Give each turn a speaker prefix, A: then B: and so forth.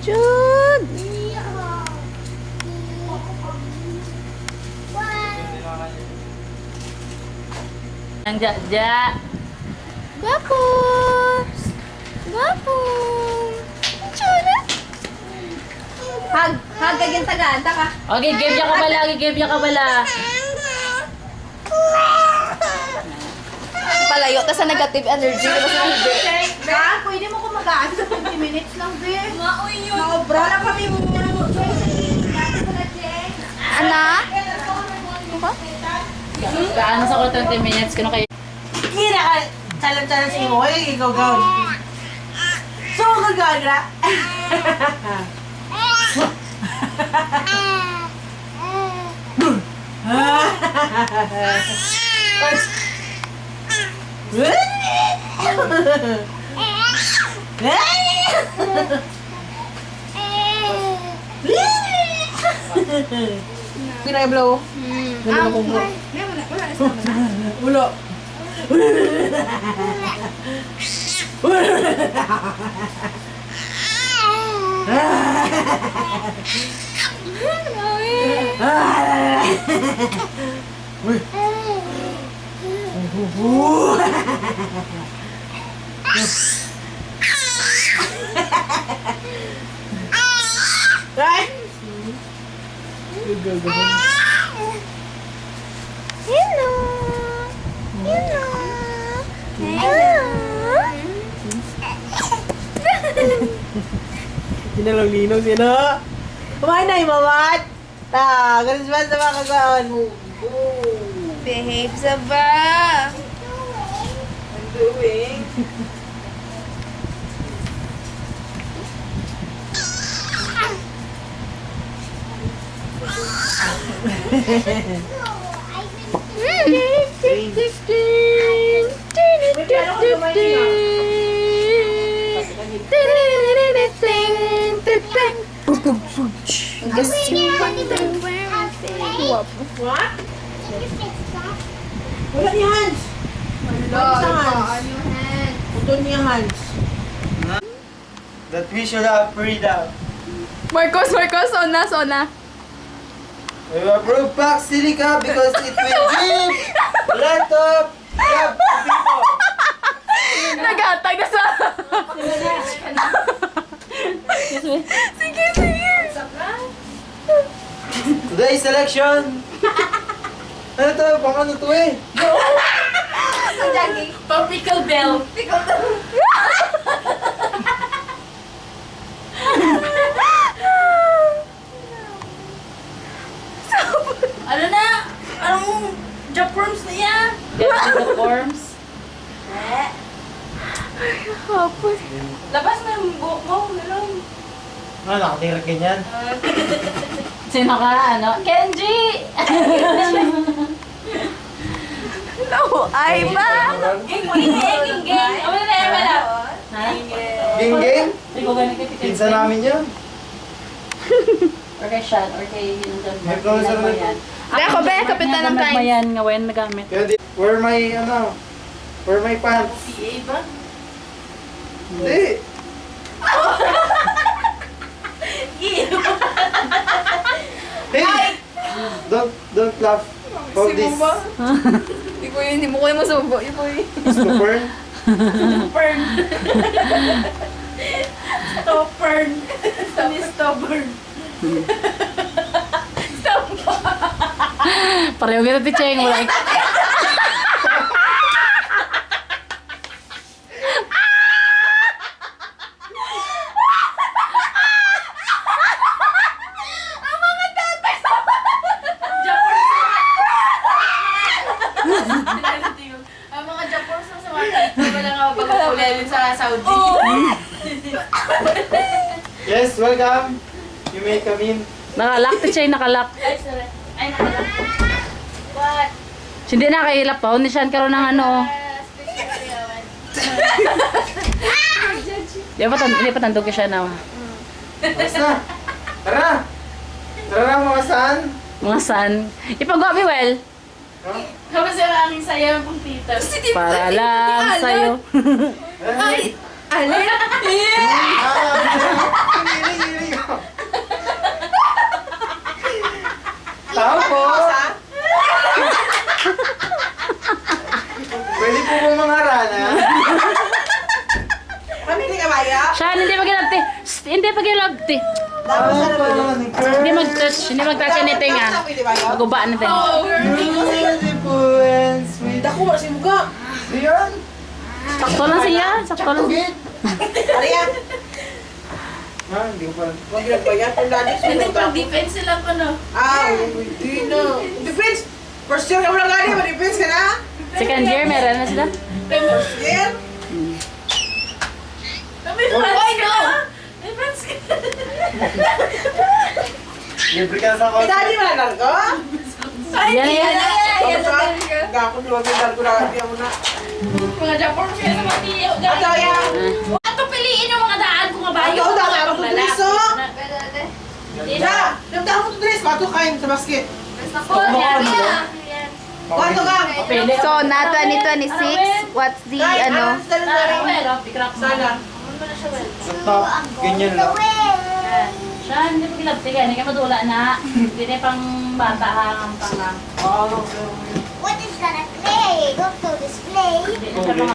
A: Jude! Ang ja-ja. Gwapos! Gwapos! Jude!
B: Hag kaging taga-anta ka.
A: Okay, give niya ka bala. Give niya ka bala.
B: Palayo, tas sa negative energy. Tapos na hindi.
C: Ka, pwede mo kumagaan sa 20 minutes lang, be.
B: Maoy yun.
C: Naobra lang kami mo.
B: Anak?
A: Kaano sa ko 20 minutes? Kano kayo?
C: Kira ka, chalang-chalang sa imo. Ay, ikaw gawin. So, kagagra.
B: Pinay-blow. Ganun ako po.
C: Ulo. Right?
B: Hello! Hello! Hello!
C: Sinalang ninong sino? Kumain na yung mawat. Ganun ba sa mga kagawan mo?
B: Behave sa ba?
C: I'm doing. What? Wala ni Hans. Wala sa Hans. Putol niya Hans.
D: That we should have freedom.
B: Marcos, sona.
D: We approve Pax Silica because it will give a lot of job to people.
B: Nagatag na sa... Sige.
D: Today's election. Ano to? Pang ano to eh?
A: Pang pickle bell.
C: Ano na? Anong job forms na yan?
A: Get the forms.
B: Hapon.
C: Labas na yung buhok mo. Ganun.
D: Ano, nakatingin ganyan?
A: Sino ka? Ano? Kenji!
B: No, ay ba?
C: Ging. Ano na yung wala?
A: Ha?
D: Ging-ging?
A: Hindi ko ganun kay
D: Pinsa namin yun.
A: Or kay Sean, or kay yung
D: May professor na ito.
B: Hindi ako, be, kapitan ng times.
A: Mayan, nga wayan nagamit.
D: Kaya di, where my, where my pants?
C: PA ba?
D: Hindi. Hey! Don't laugh. Hold this.
B: Hindi mo ko yung masubo. Ipoy.
D: Stupor.
C: Stubborn. Stubborn.
A: Pareho kita ti Cheng, wala
C: Ang mga Japons sa mga wala nga pag-ulalin sa Saudi.
D: Yes, welcome. You may come in.
A: Nakalak ti Cheng, nakalak.
C: Ay, sorry. Ay, nakala. What?
A: Hindi nakahilap pa, hindi siya karoon ng ano. Hindi pa tandog siya na.
D: Basta na. Tara. Tara mga san.
A: Mga san. Ipagawa mi well.
C: Kamusta ang aming saya pong tita?
A: Para lang sa'yo.
B: Ay, alin?
D: Ah,
C: na Maya?
A: Siyan, hindi pag-ilabti. Hindi pag-ilabti.
C: Tapos ano ba?
A: Hindi mag-touch. Hindi mag-touch anything ah.
C: Pwede Maya?
A: Magubaan natin.
D: Influence with...
C: Dako ba si Muga?
D: Ayan.
A: Sakto lang siya. Sakto lang.
C: Ano yan?
D: Ah, hindi ko pa.
C: Huwag ginagbayan. Ang dali
B: Hindi pang defense sila pa no.
C: Hindi na. Defense! First year ka mo lang gani, ma-defense ka na?
A: Second year, meron na sila.
C: First year?
B: May fans ka na. May fans ka na.
D: Libre ka sa
C: May dali mo na narko?
A: Yan, yan.
B: Yan
C: Tapos
B: na
C: ah, gakon luwag yung narko na kaya mo na.
B: mga Japon siya sa matiyo.
C: Ato yan!
B: Ato piliin yung mga daan ko nga ba?
C: Ato, dami ako tutulis oh!
B: Ina.
C: Ja! Damdam mo tutulis! Pato kain sa basket!
D: Oh,
C: Pato ka!
B: So, na 2026, what's the ano?
C: Sana.
D: Top. Ganyan lang.
A: Siya, hindi pag-ilabti ka. Hindi ka madula na. Hindi na pang bata ang pang...
C: Oh,
E: What is gonna play? Go to display.
A: Hindi na siya mga